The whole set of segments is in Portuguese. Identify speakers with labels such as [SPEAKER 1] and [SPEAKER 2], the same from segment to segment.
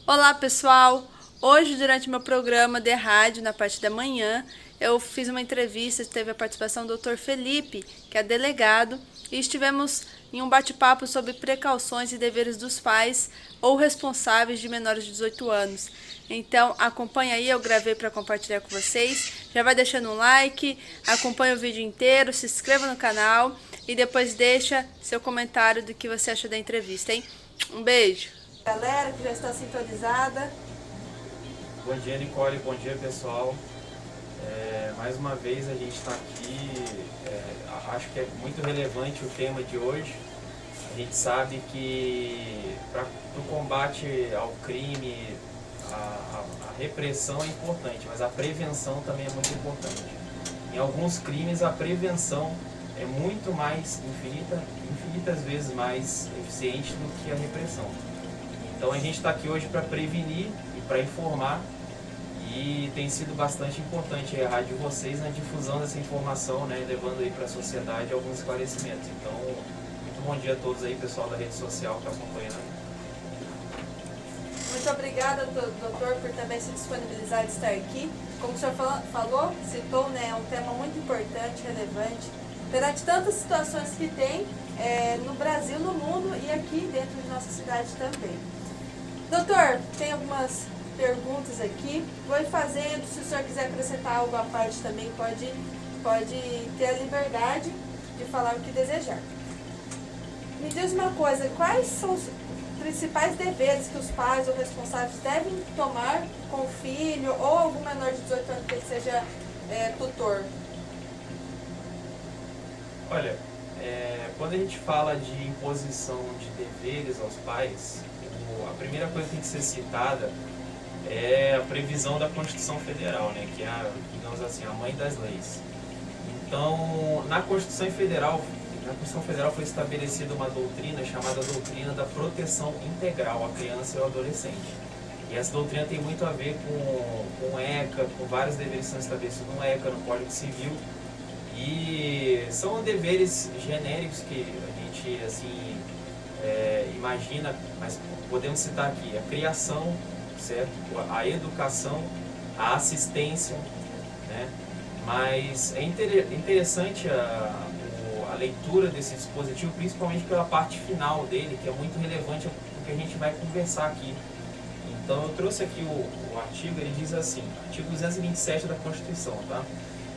[SPEAKER 1] Olá pessoal, hoje durante meu programa de rádio na parte da manhã eu fiz uma entrevista, teve a participação do Dr. Felipe, que é delegado, e estivemos em um bate-papo sobre precauções e deveres dos pais ou responsáveis de menores de 18 anos. Então acompanha aí, eu gravei para compartilhar com vocês, já vai deixando um like, acompanha o vídeo inteiro, se inscreva no canal e depois deixa seu comentário do que você achou da entrevista, hein? Um beijo! Galera que já está sintonizada.
[SPEAKER 2] Bom dia, Nicole, bom dia, pessoal. Mais uma vez a gente está aqui, acho que é muito relevante o tema de hoje. A gente sabe que para o combate ao crime, a repressão é importante, mas a prevenção também é muito importante. Em alguns crimes a prevenção é muito mais, infinitas vezes mais eficiente do que a repressão. Então a gente está aqui hoje para prevenir e para informar, e tem sido bastante importante a rádio de vocês na difusão dessa informação, né, levando aí para a sociedade alguns esclarecimentos. Então, muito bom dia a todos aí, pessoal da rede social que está acompanhando.
[SPEAKER 1] Muito obrigada, doutor, por também se disponibilizar de estar aqui. Como o senhor falou, citou, né, é um tema muito importante, relevante, perante tantas situações que tem no Brasil, no mundo e aqui dentro de nossa cidade também. Doutor, tem algumas perguntas aqui, vou ir fazendo, se o senhor quiser acrescentar algo à parte também, pode ter a liberdade de falar o que desejar. Me diz uma coisa, quais são os principais deveres que os pais ou responsáveis devem tomar com o filho ou algum menor de 18 anos que ele seja tutor?
[SPEAKER 2] Olha, quando a gente fala de imposição de deveres aos pais, a primeira coisa que tem que ser citada é a previsão da Constituição Federal, né, que é, digamos assim, a mãe das leis. Então, na Constituição Federal foi estabelecida uma doutrina chamada doutrina da proteção integral à criança e ao adolescente. E essa doutrina tem muito a ver com o ECA, com vários deveres que são estabelecidos no ECA, no Código Civil. E são deveres genéricos que a gente assim, imagina, mas podemos citar aqui a criação, certo? A educação, a assistência, né? Mas é interessante a leitura desse dispositivo, principalmente pela parte final dele, que é muito relevante para o que a gente vai conversar aqui. Então eu trouxe aqui o artigo, ele diz assim, artigo 227 da Constituição, tá?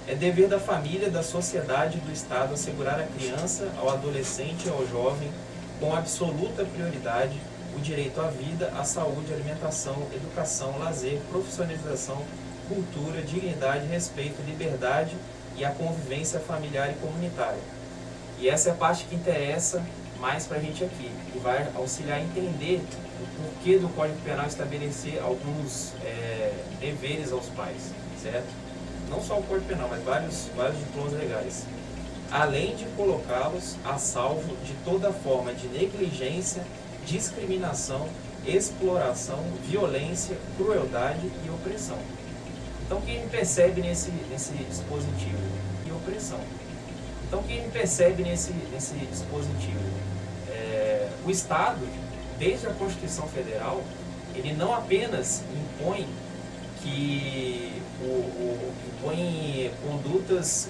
[SPEAKER 2] É dever da família, da sociedade e do Estado assegurar à criança, ao adolescente e ao jovem, com absoluta prioridade, o direito à vida, à saúde, alimentação, educação, lazer, profissionalização, cultura, dignidade, respeito, liberdade e a convivência familiar e comunitária. E essa é a parte que interessa mais para a gente aqui, que vai auxiliar a entender o porquê do Código Penal estabelecer alguns deveres aos pais, certo? Não só o Código Penal, mas vários diplomas legais, além de colocá-los a salvo de toda forma de negligência, discriminação, exploração, violência, crueldade e opressão. Então, o que a gente percebe nesse dispositivo? E opressão. Então, o que a gente percebe nesse dispositivo? O Estado, desde a Constituição Federal, ele não apenas impõe condutas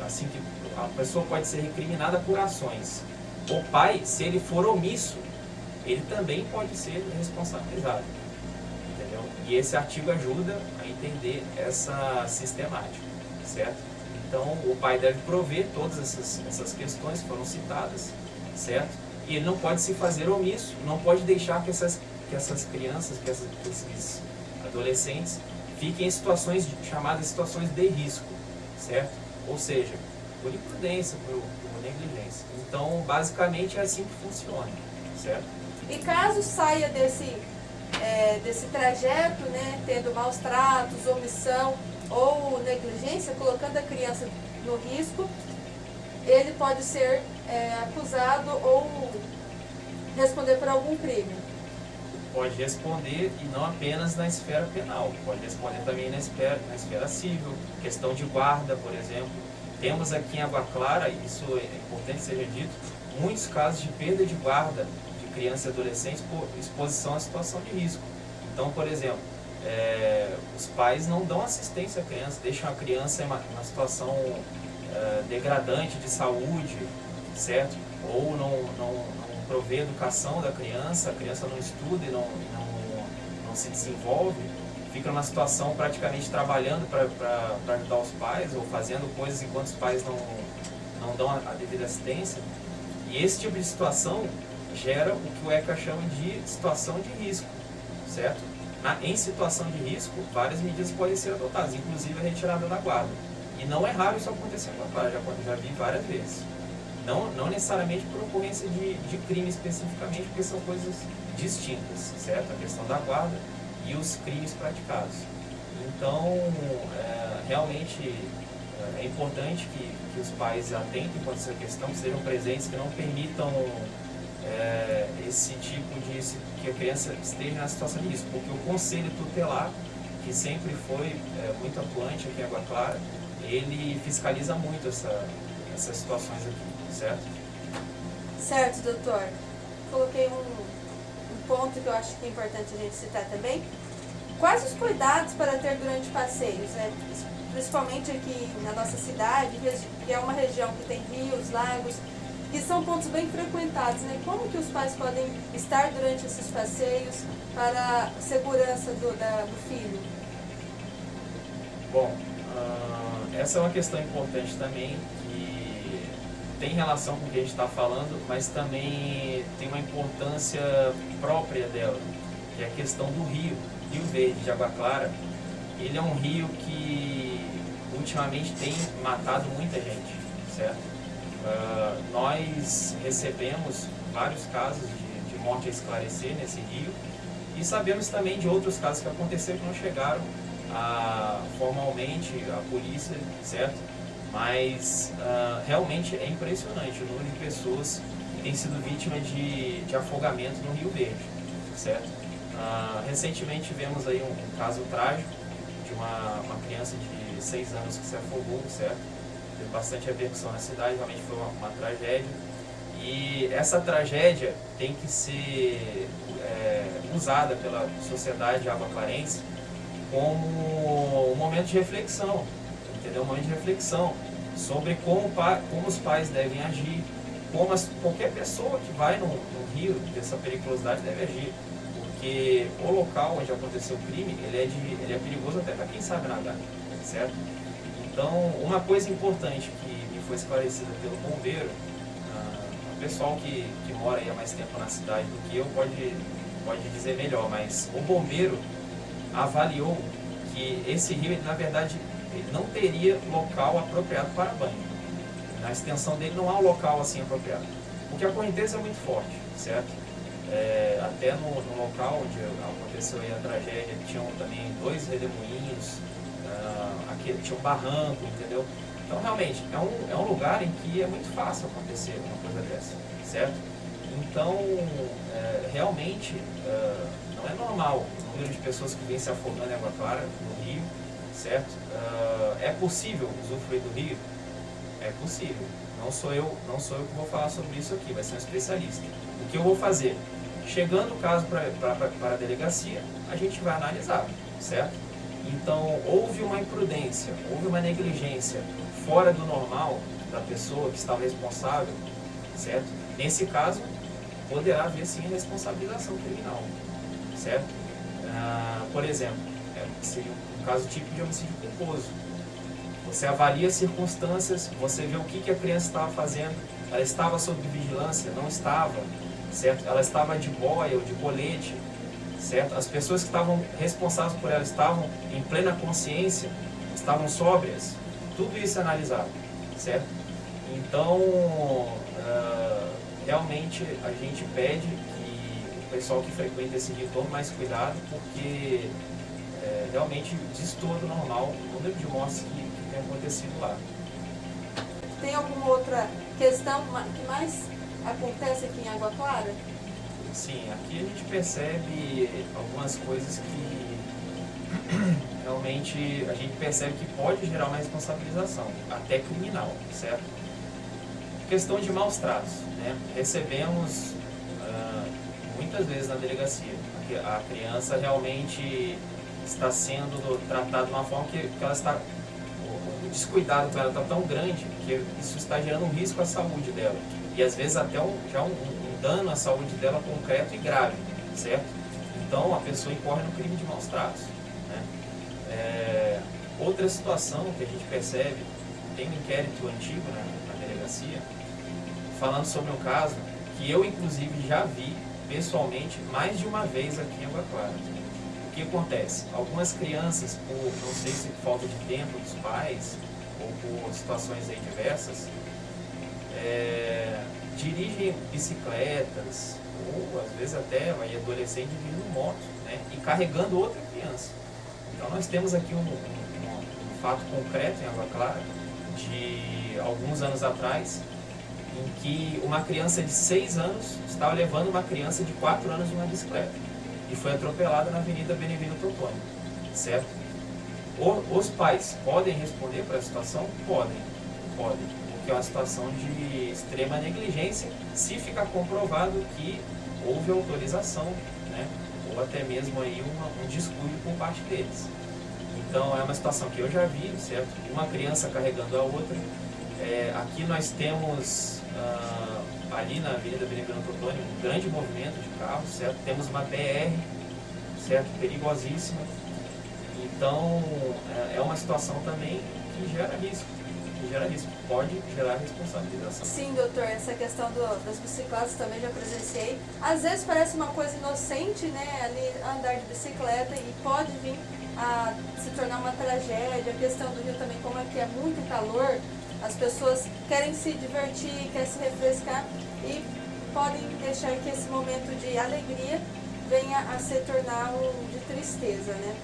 [SPEAKER 2] assim que a pessoa pode ser recriminada por ações. O pai, se ele for omisso, ele também pode ser responsabilizado, entendeu? E esse artigo ajuda a entender essa sistemática, certo? Então, o pai deve prover todas essas questões que foram citadas, certo? E ele não pode se fazer omisso, não pode deixar que essas crianças, que esses adolescentes fiquem em chamadas situações de risco, certo? Ou seja, por imprudência, por negligência. Então, basicamente é assim que funciona, certo?
[SPEAKER 1] E caso saia desse trajeto, né, tendo maus tratos, omissão ou negligência, colocando a criança no risco, ele pode ser acusado ou responder por algum crime.
[SPEAKER 2] Pode responder, e não apenas na esfera penal, pode responder também na esfera civil, questão de guarda, por exemplo. Temos aqui em Água Clara, e isso é importante que seja dito, muitos casos de perda de guarda de crianças e adolescentes por exposição à situação de risco. Então, por exemplo, os pais não dão assistência à criança, deixam a criança em uma situação degradante de saúde, certo? Ou não provê educação da criança, a criança não estuda e não se desenvolve, fica numa situação praticamente trabalhando para ajudar os pais ou fazendo coisas enquanto os pais não dão a devida assistência. E esse tipo de situação gera o que o ECA chama de situação de risco, certo? Em situação de risco, várias medidas podem ser adotadas, inclusive a retirada da guarda. E não é raro isso acontecer com a guarda, já vi várias vezes. Não necessariamente por ocorrência de crime especificamente, porque são coisas distintas, certo? A questão da guarda e os crimes praticados. Então, realmente é importante que os pais atentem quanto a essa questão, que sejam presentes, que não permitam esse tipo de... que a criança esteja na situação de risco, porque o Conselho Tutelar, que sempre foi muito atuante aqui em Água Clara, ele fiscaliza muito essas situações aqui, certo?
[SPEAKER 1] Certo, doutor. Coloquei um ponto que eu acho que é importante a gente citar também. Quais os cuidados para ter durante passeios, né? Principalmente aqui na nossa cidade, que é uma região que tem rios, lagos, que são pontos bem frequentados, né? Como que os pais podem estar durante esses passeios para a segurança do filho?
[SPEAKER 2] Bom, essa é uma questão importante também, que tem relação com o que a gente está falando, mas também tem uma importância própria dela, que é a questão do rio. Rio Verde de Água Clara, ele é um rio que ultimamente tem matado muita gente, certo? Nós recebemos vários casos de morte a esclarecer nesse rio e sabemos também de outros casos que aconteceram que não chegaram formalmente à polícia, certo? Mas realmente é impressionante o número de pessoas que têm sido vítimas de afogamento no Rio Verde, certo? Recentemente tivemos aí um caso trágico de uma criança de 6 anos que se afogou, certo? Teve bastante repercussão na cidade, realmente foi uma tragédia. E essa tragédia tem que ser usada pela sociedade aguaclarense como um momento de reflexão, entendeu? Um momento de reflexão sobre como os pais devem agir, como qualquer pessoa que vai no rio dessa periculosidade deve agir. Porque o local onde aconteceu o crime, ele é perigoso até para quem sabe nadar, certo? Então, uma coisa importante que me foi esclarecida pelo bombeiro, o pessoal que mora aí há mais tempo na cidade do que eu pode dizer melhor, mas o bombeiro avaliou que esse rio, na verdade, ele não teria local apropriado para banho. Na extensão dele não há um local assim apropriado, porque a correnteza é muito forte, certo? Até no local onde aconteceu aí a tragédia, tinham também 2 redemoinhos, tinha um barranco, entendeu? Então, realmente, é um lugar em que é muito fácil acontecer uma coisa dessa, certo? Então, realmente, não é normal o número de pessoas que vêm se afogando em Água Clara, no rio, certo? É possível usufruir do rio? É possível. Não sou eu que vou falar sobre isso aqui, vai ser um especialista. O que eu vou fazer? Chegando o caso para a delegacia, a gente vai analisar, certo? Então, houve uma imprudência, houve uma negligência fora do normal da pessoa que estava responsável, certo? Nesse caso, poderá haver sim a responsabilização criminal, certo? Por exemplo, seria um caso típico de homicídio culposo. Você avalia as circunstâncias, você vê o que a criança estava fazendo, ela estava sob vigilância, não estava, certo? Ela estava de boia ou de colete, certo? As pessoas que estavam responsáveis por ela estavam em plena consciência, estavam sóbrias, tudo isso é analisado, certo? Então, realmente a gente pede que o pessoal que frequenta esse rio tome mais cuidado, porque realmente destoa do normal o número de mortes que tem acontecido lá.
[SPEAKER 1] Tem alguma outra questão que mais acontece aqui em Água Clara?
[SPEAKER 2] Sim, aqui a gente percebe algumas coisas que realmente a gente percebe que pode gerar uma responsabilização, até criminal, certo? Questão de maus tratos, né? Recebemos muitas vezes na delegacia. A criança realmente está sendo tratada de uma forma que ela está... O descuidado com ela está tão grande que isso está gerando um risco à saúde dela. E às vezes até um dano à saúde dela concreto e grave, certo? Então a pessoa incorre no crime de maus tratos, né? Outra situação que a gente percebe, tem um inquérito antigo na delegacia, falando sobre um caso que eu inclusive já vi pessoalmente mais de uma vez aqui em Água Clara. O que acontece? Algumas crianças, por não sei se por falta de tempo dos pais ou por situações aí diversas, dirigem bicicletas ou às vezes até vai adolescente dirigindo moto, né, e carregando outra criança. Então nós temos aqui um fato concreto em Água Clara de alguns anos atrás, em que uma criança de 6 anos estava levando uma criança de 4 anos numa bicicleta e foi atropelada na Avenida Beneviento Totoni, certo? Os pais podem responder para a situação? Podem, porque é uma situação de extrema negligência, se ficar comprovado que houve autorização, né? Ou até mesmo aí um descuido por parte deles. Então é uma situação que eu já vi, certo? Uma criança carregando a outra. Aqui nós temos ali na Avenida Beneviento Totoni um grande movimento de carros, certo? Temos uma BR, certo? Perigosíssima. Então é uma situação também que gera risco. Pode gerar responsabilização.
[SPEAKER 1] Sim, doutor, essa questão das bicicletas também já presenciei. Às vezes parece uma coisa inocente, né, ali andar de bicicleta, e pode vir a se tornar uma tragédia. A questão do Rio também, como é que é muito calor, as pessoas querem se divertir, querem se refrescar e podem deixar que esse momento de alegria venha a se tornar de tristeza, né?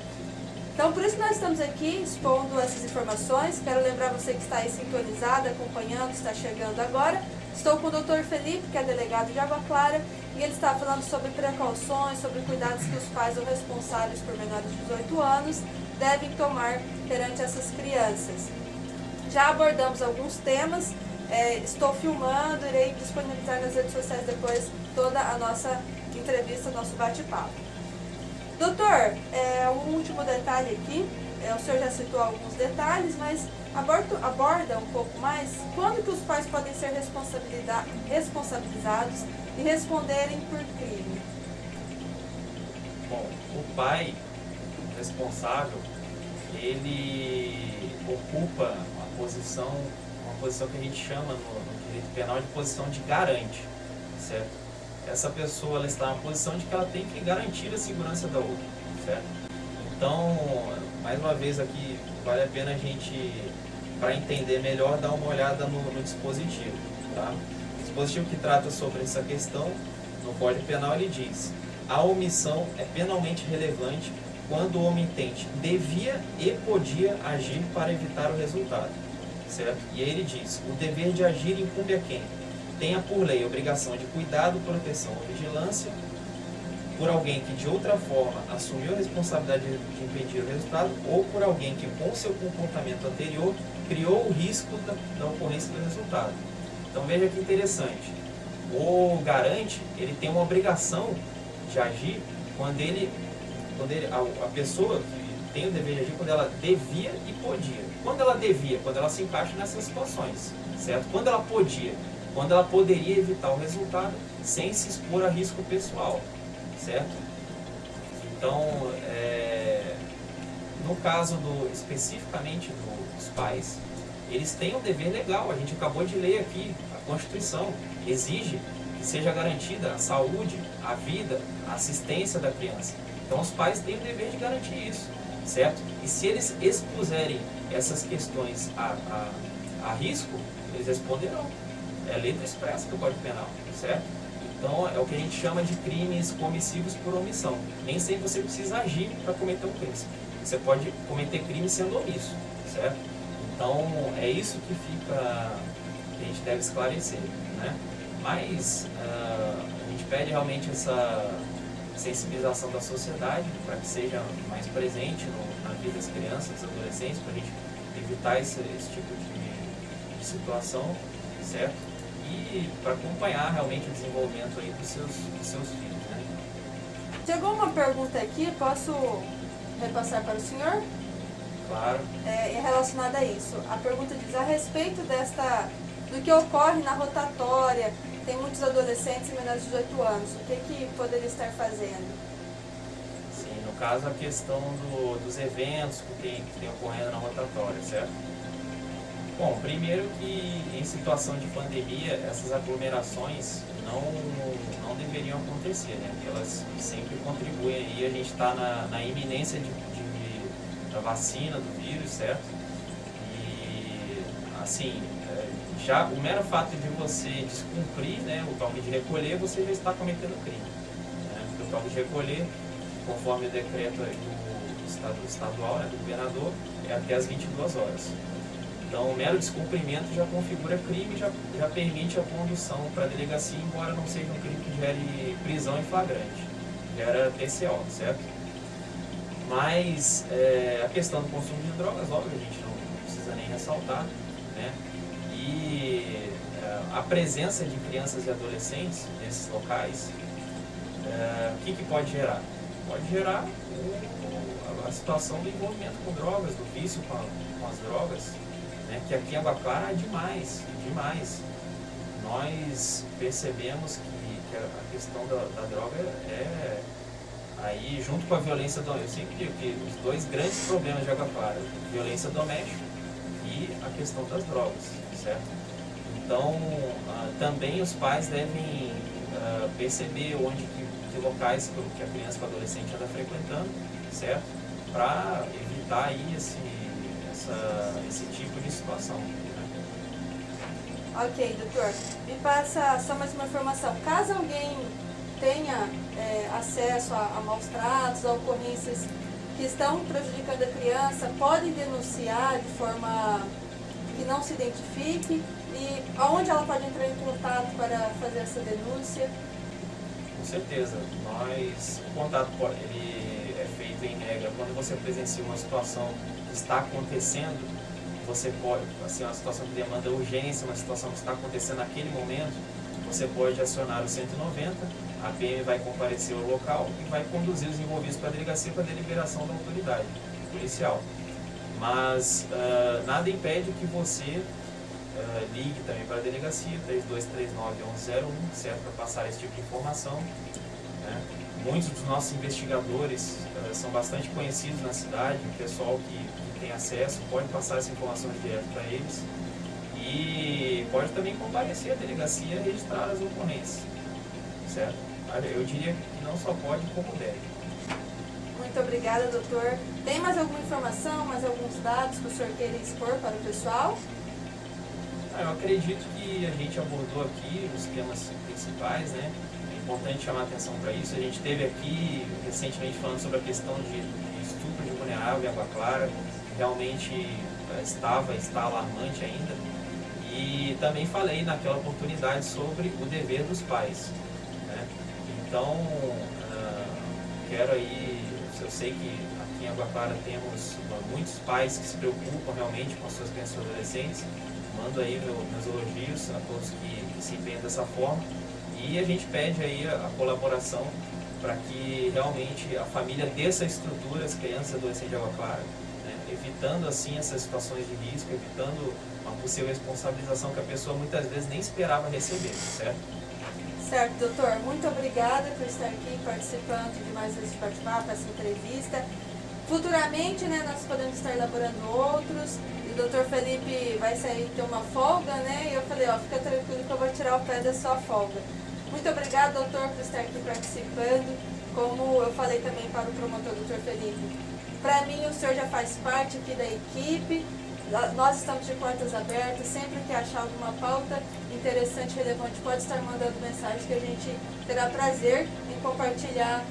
[SPEAKER 1] Então, por isso que nós estamos aqui expondo essas informações. Quero lembrar você que está aí sintonizado, acompanhando, está chegando agora. Estou com o Dr. Felipe, que é delegado de Água Clara, e ele está falando sobre precauções, sobre cuidados que os pais ou responsáveis por menores de 18 anos devem tomar perante essas crianças. Já abordamos alguns temas, estou filmando, irei disponibilizar nas redes sociais depois toda a nossa entrevista, nosso bate-papo. Doutor, um último detalhe aqui, o senhor já citou alguns detalhes, mas aborda um pouco mais quando que os pais podem ser responsabilizados e responderem por crime.
[SPEAKER 2] Bom, o pai responsável, ele ocupa uma posição que a gente chama no direito penal de posição de garante, certo? Essa pessoa ela está na posição de que ela tem que garantir a segurança da outra, certo? Então, mais uma vez aqui, vale a pena a gente, para entender melhor, dar uma olhada no dispositivo, tá? O dispositivo que trata sobre essa questão, no Código Penal, ele diz: a omissão é penalmente relevante quando o omitente devia e podia agir para evitar o resultado, certo? E aí ele diz: o dever de agir incumbe a quem tenha por lei a obrigação de cuidado, proteção ou vigilância por alguém que de outra forma assumiu a responsabilidade de impedir o resultado, ou por alguém que com seu comportamento anterior criou o risco da ocorrência do resultado. Então veja que interessante, o garante, ele tem uma obrigação de agir quando a pessoa que tem o dever de agir, quando ela devia e podia. Quando ela devia, quando ela se encaixa nessas situações, certo? Quando ela podia, quando ela poderia evitar o resultado sem se expor a risco pessoal, certo? Então, no caso especificamente dos pais, eles têm um dever legal. A gente acabou de ler aqui, a Constituição exige que seja garantida a saúde, a vida, a assistência da criança. Então, os pais têm o dever de garantir isso, certo? E se eles expuserem essas questões a risco, eles responderão. É a letra expressa do Código Penal, certo? Então é o que a gente chama de crimes comissivos por omissão. Nem sempre você precisa agir para cometer um crime. Você pode cometer crime sendo omisso, certo? Então é isso que a gente deve esclarecer, né? Mas a gente pede realmente essa sensibilização da sociedade para que seja mais presente na vida das crianças, dos adolescentes, para a gente evitar esse tipo de situação, certo? E para acompanhar realmente o desenvolvimento aí dos seus filhos, né?
[SPEAKER 1] Chegou uma pergunta aqui, posso repassar para o senhor?
[SPEAKER 2] Claro.
[SPEAKER 1] É relacionada a isso. A pergunta diz, a respeito do que ocorre na rotatória, tem muitos adolescentes menores de 18 anos, o que poderia estar fazendo?
[SPEAKER 2] Sim, no caso a questão dos eventos que tem ocorrendo na rotatória, certo? Bom, primeiro que em situação de pandemia, essas aglomerações não deveriam acontecer, né? Elas sempre contribuem aí, a gente está na iminência da vacina do vírus, certo? E, assim, já o mero fato de você descumprir, né, o toque de recolher, você já está cometendo crime. Né? Porque o toque de recolher, conforme o decreto do estadual, né, do governador, é até as 22 horas. Então, o mero descumprimento já configura crime, já permite a condução para a delegacia, embora não seja um crime que gere prisão em flagrante, gera TCO, certo? Mas a questão do consumo de drogas, óbvio, a gente não precisa nem ressaltar, né? E a presença de crianças e adolescentes nesses locais, o que pode gerar? Pode gerar a situação do envolvimento com drogas, do vício com as drogas, né, que aqui em Água Clara é demais. Nós percebemos que a questão da droga é aí, junto com a violência doméstica, eu sempre digo que os dois grandes problemas de Água Clara, violência doméstica e a questão das drogas, certo? Então, também os pais devem perceber onde que locais que a criança e o adolescente anda frequentando, certo? Para evitar aí esse tipo de situação. Né?
[SPEAKER 1] Ok, doutor. Me passa só mais uma informação. Caso alguém tenha acesso a maus tratos, a ocorrências que estão prejudicando a criança, podem denunciar de forma que não se identifique? E aonde ela pode entrar em contato para fazer essa denúncia?
[SPEAKER 2] Com certeza. O contato ele é feito em regra quando você presencia uma situação que está acontecendo, você pode, assim, uma situação que demanda urgência, uma situação que está acontecendo naquele momento, você pode acionar o 190, a PM vai comparecer ao local e vai conduzir os envolvidos para a delegacia para deliberação da autoridade policial. Mas nada impede que você ligue também para a delegacia 3239-1101, certo, para passar esse tipo de informação. Né? Muitos dos nossos investigadores são bastante conhecidos na cidade, o pessoal que tem acesso pode passar essa informação direto para eles e pode também comparecer à delegacia e registrar as ocorrências, certo? Eu diria que não só pode, como deve.
[SPEAKER 1] Muito obrigada, doutor. Tem mais alguma informação, mais alguns dados que o senhor queira expor para o pessoal?
[SPEAKER 2] Eu acredito que a gente abordou aqui os temas principais, né? É importante chamar atenção para isso. A gente esteve aqui recentemente falando sobre a questão de estupro de vulnerável em Água Clara. Realmente está alarmante ainda. E também falei naquela oportunidade sobre o dever dos pais. Né? Então, quero aí, eu sei que aqui em Água Clara temos muitos pais que se preocupam realmente com as suas crianças e adolescentes. Mando aí meus elogios a todos que se empenham dessa forma. E a gente pede aí a colaboração para que realmente a família dê essa estrutura às crianças e adolescentes de Água Clara, né? Evitando assim essas situações de risco, evitando uma possível responsabilização que a pessoa muitas vezes nem esperava receber, certo?
[SPEAKER 1] Certo, doutor. Muito obrigada por estar aqui participando de mais esse bate-papo, essa entrevista. Futuramente, né, nós podemos estar elaborando outros. E o doutor Felipe vai sair ter uma folga, né? E eu falei, fica tranquilo que eu vou tirar o pé da sua folga. Muito obrigada, doutor, por estar aqui participando. Como eu falei também para o promotor, doutor Felipe, para mim o senhor já faz parte aqui da equipe. Nós estamos de portas abertas, sempre que achar alguma pauta interessante, relevante, pode estar mandando mensagem que a gente terá prazer em compartilhar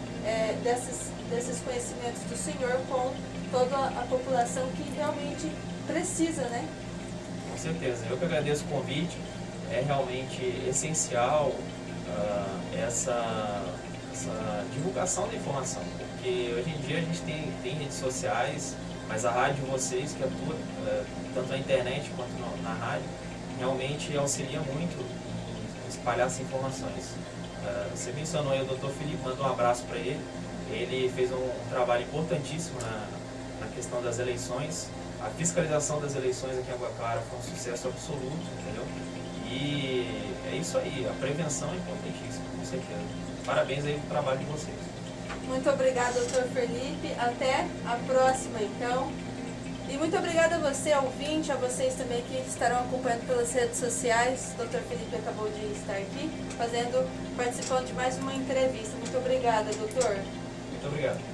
[SPEAKER 1] desses conhecimentos do senhor com toda a população que realmente precisa, né?
[SPEAKER 2] Com certeza, eu que agradeço o convite. É realmente essencial essa divulgação da informação, porque hoje em dia a gente tem redes sociais, mas a rádio de vocês que atua tanto na internet quanto na rádio realmente auxilia muito em espalhar essas informações. Você mencionou aí o Dr. Felipe, manda um abraço para ele. Ele fez um trabalho importantíssimo na questão das eleições. A fiscalização das eleições aqui em Água Clara foi um sucesso absoluto, entendeu? E é isso aí, a prevenção é importantíssima, com certeza. Parabéns aí pelo trabalho de vocês.
[SPEAKER 1] Muito obrigada, Dr. Felipe. Até a próxima, então. E muito obrigada a você, ouvinte, a vocês também que estarão acompanhando pelas redes sociais. O Dr. Felipe acabou de estar aqui participando de mais uma entrevista. Muito obrigada, doutor.
[SPEAKER 2] Muito obrigado.